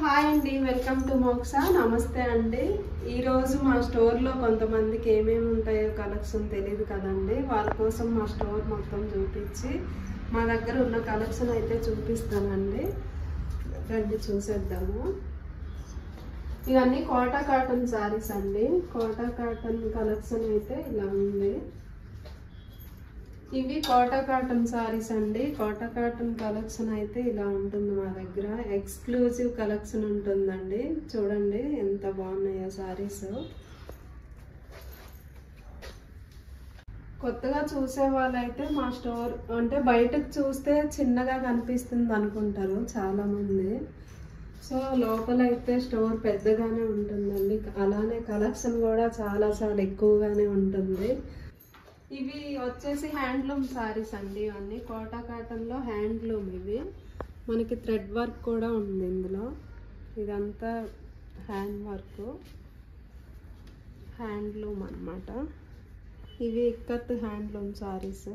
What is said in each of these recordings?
Hi అండి, welcome to మోక్సా. నమస్తే అండి. ఈరోజు మా స్టోర్లో కొంతమందికి ఏమేమి ఉంటాయో కలెక్షన్ తెలియదు కదండి. వాళ్ళ కోసం మా స్టోర్ మొత్తం చూపించి మా దగ్గర ఉన్న కలెక్షన్ అయితే చూపిస్తానండి. రండి చూసేద్దాము. ఇవన్నీ కోటా కాటన్ శారీస్ అండి. కోటా కాటన్ కలెక్షన్ అయితే ఇలా ఉంది. ఇవి కోటా కాటన్ సారీస్ అండి. కోటా కాటన్ కలెక్షన్ అయితే ఇలా ఉంటుంది. మా దగ్గర ఎక్స్క్లూజివ్ కలెక్షన్ ఉంటుందండి. చూడండి ఎంత బాగున్నాయో సారీస్. కొత్తగా చూసే వాళ్ళైతే మా స్టోర్ అంటే బయటకు చూస్తే చిన్నగా కనిపిస్తుంది అనుకుంటారు చాలా మంది. సో లోపలైతే స్టోర్ పెద్దగానే ఉంటుందండి. అలానే కలెక్షన్ కూడా చాలా ఎక్కువగానే ఉంటుంది. ఇవి వచ్చేసి హ్యాండ్లూమ్ సారీస్ అండి. ఇవన్నీ కోటా కాటన్లో హ్యాండ్లూమ్. ఇవి మనకి థ్రెడ్ వర్క్ కూడా ఉంది ఇందులో. ఇదంతా హ్యాండ్ వర్క్, హ్యాండ్లూమ్ అన్నమాట. ఇవి ikat handloom saris.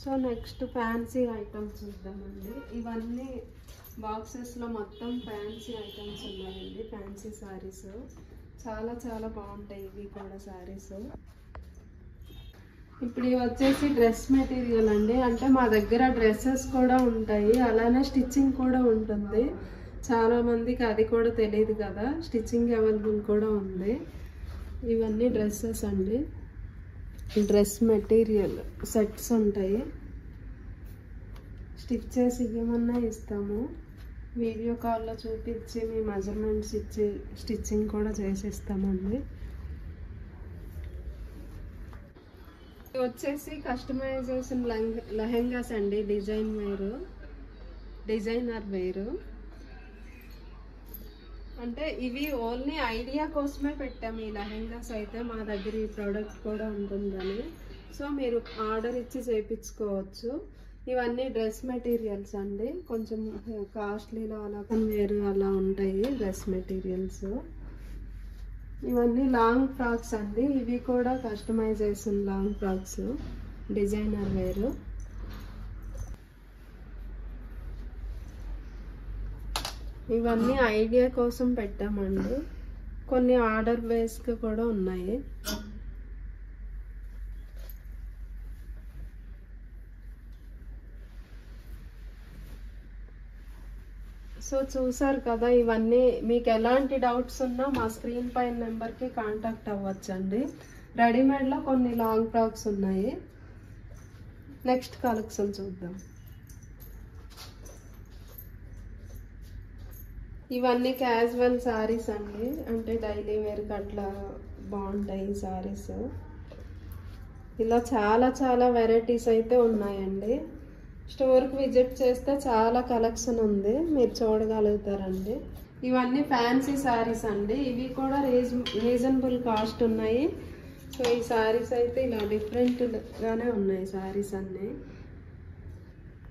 So next fancy items చూద్దామండి. ఇవన్నీ బాక్సెస్లో మొత్తం ఫ్యాన్సీ ఐటమ్స్ ఉన్నాయండి. ఫ్యాన్సీ సారీస్ చాలా బాగుంటాయి. ఇవి కూడా సారీస్. ఇప్పుడు ఇవి వచ్చేసి డ్రెస్ మెటీరియల్ అండి. అంటే మా దగ్గర డ్రెస్సెస్ కూడా ఉంటాయి, అలానే స్టిచ్చింగ్ కూడా ఉంటుంది. చాలా మందికి అది కూడా తెలియదు కదా, స్టిచ్చింగ్ అవైలబుల్ కూడా ఉంది. ఇవన్నీ డ్రెస్సెస్ అండి. డ్రెస్ మెటీరియల్ సెట్స్ ఉంటాయి. స్టిచ్ చేసి ఇవ్వమన్నా ఇస్తాము. వీడియో కాల్లో చూపించి మీ మెజర్మెంట్స్ ఇచ్చి స్టిచ్చింగ్ కూడా చేసిస్తామండి. వచ్చేసి కస్టమైజేషన్ లెహెంగాస్ అండి. డిజైనర్ వేరు. అంటే ఇవి ఓన్లీ ఐడియా కోసమే పెట్టాము ఈ లెహెంగాస్ అయితే. మా దగ్గర ఈ ప్రోడక్ట్ కూడా ఉంటుందని. సో మీరు ఆర్డర్ ఇచ్చి చేయించుకోవచ్చు. ఇవన్నీ డ్రెస్ మెటీరియల్స్ అండి. కొంచెం కాస్ట్లీలో అలా వేరు అలా ఉంటాయి డ్రెస్ మెటీరియల్స్. ఇవన్నీ లాంగ్ ఫ్రాక్స్ అండి. ఇవి కూడా కస్టమైజేషన్ లాంగ్ ఫ్రాక్స్, డిజైనర్ వేరు. ఇవన్నీ ఐడియా కోసం పెట్టామండి. కొన్ని ఆర్డర్ బేస్కి కూడా ఉన్నాయి. సో చూసారు కదా, ఇవన్నీ మీకు ఎలాంటి డౌట్స్ ఉన్నా మా స్క్రీన్ పైన నెంబర్కి కాంటాక్ట్ అవ్వచ్చండి. రెడీమేడ్లో కొన్ని లాంగ్ ఫ్రాక్స్ ఉన్నాయి. నెక్స్ట్ కలెక్షన్ చూద్దాం. ఇవన్నీ క్యాజువల్ సారీస్ అండి. అంటే డైలీ వేర్కి అట్లా బాగుంటాయి సారీస్. ఇలా చాలా వెరైటీస్ అయితే ఉన్నాయండి. స్టోర్కి విజిట్ చేస్తే చాలా కలెక్షన్ ఉంది, మీరు చూడగలుగుతారండి. ఇవన్నీ ఫ్యాన్సీ సారీస్ అండి. ఇవి కూడా రీజనబుల్ కాస్ట్ ఉన్నాయి. సో ఈ సారీస్ అయితే ఇలా డిఫరెంట్గానే ఉన్నాయి సారీస్ అన్నీ.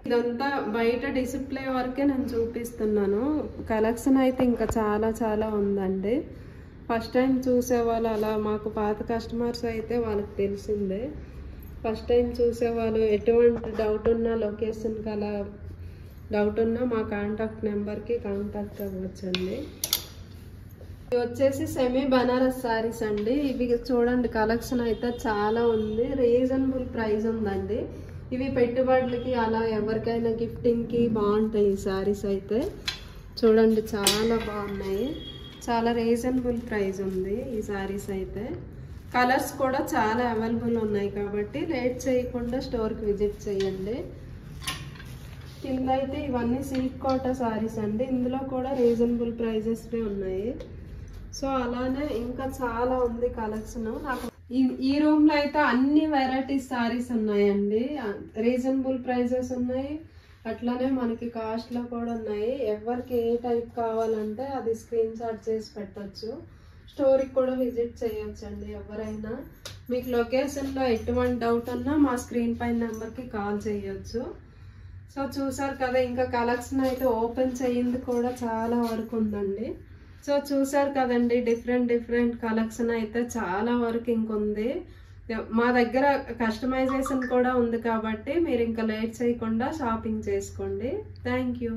ఇదంతా బయట డిస్ప్లే వరకే నేను చూపిస్తున్నాను. కలెక్షన్ అయితే ఇంకా చాలా ఉందండి. ఫస్ట్ టైం చూసేవాళ్ళు అలా మాకు పాత కస్టమర్స్ అయితే వాళ్ళకి తెలిసిందే. ఫస్ట్ టైం చూసేవాళ్ళు ఎటువంటి డౌట్ ఉన్నా, లొకేషన్కి అలా డౌట్ ఉన్నా మా కాంటాక్ట్ నెంబర్కి కాంటాక్ట్ అవ్వచ్చండి. ఇవి వచ్చేసి సెమీ బనారస్ సారీస్ అండి. ఇవి చూడండి కలెక్షన్ అయితే చాలా ఉంది. రీజనబుల్ ప్రైస్ ఉందండి. ఇవి పెట్టుబడులకి అలా ఎవరికైనా గిఫ్టింగ్కి బాగుంటాయి ఈ సారీస్ అయితే. చూడండి చాలా బాగున్నాయి. చాలా రీజనబుల్ ప్రైస్ ఉంది ఈ సారీస్ అయితే. కలర్స్ కూడా చాలా అవైలబుల్ ఉన్నాయి కాబట్టి లేట్ చేయకుండా స్టోర్కి విజిట్ చేయండి. కింద అయితే ఇవన్నీ సిల్క్ కోటా సారీస్ అండి. ఇందులో కూడా రీజనబుల్ ప్రైజెస్వే ఉన్నాయి. సో అలానే ఇంకా చాలా ఉంది కలెక్షన్. నాకు ఈ రూమ్లో అయితే అన్ని వెరైటీస్ సారీస్ ఉన్నాయండి. రీజనబుల్ ప్రైజెస్ ఉన్నాయి, అట్లానే మనకి కాస్ట్లో కూడా ఉన్నాయి. ఎవరికి ఏ టైప్ కావాలంటే అది స్క్రీన్ షాట్ చేసి పెట్టచ్చు. స్టోర్కి కూడా విజిట్ చేయొచ్చండి ఎవరైనా. మీకు లొకేషన్లో ఎటువంటి డౌట్ ఉన్నా మా స్క్రీన్ పైన నెంబర్కి కాల్ చేయొచ్చు. సో చూసారు కదా, ఇంకా కలెక్షన్ అయితే ఓపెన్ చేయింది కూడా చాలా వరకు ఉందండి. సో చూసారు కదండి, డిఫరెంట్ కలెక్షన్ అయితే చాలా వరకు ఇంకొంది. మా దగ్గర కస్టమైజేషన్ కూడా ఉంది కాబట్టి మీరు ఇంకా లేట్ చేయకుండా షాపింగ్ చేసుకోండి. Thank you.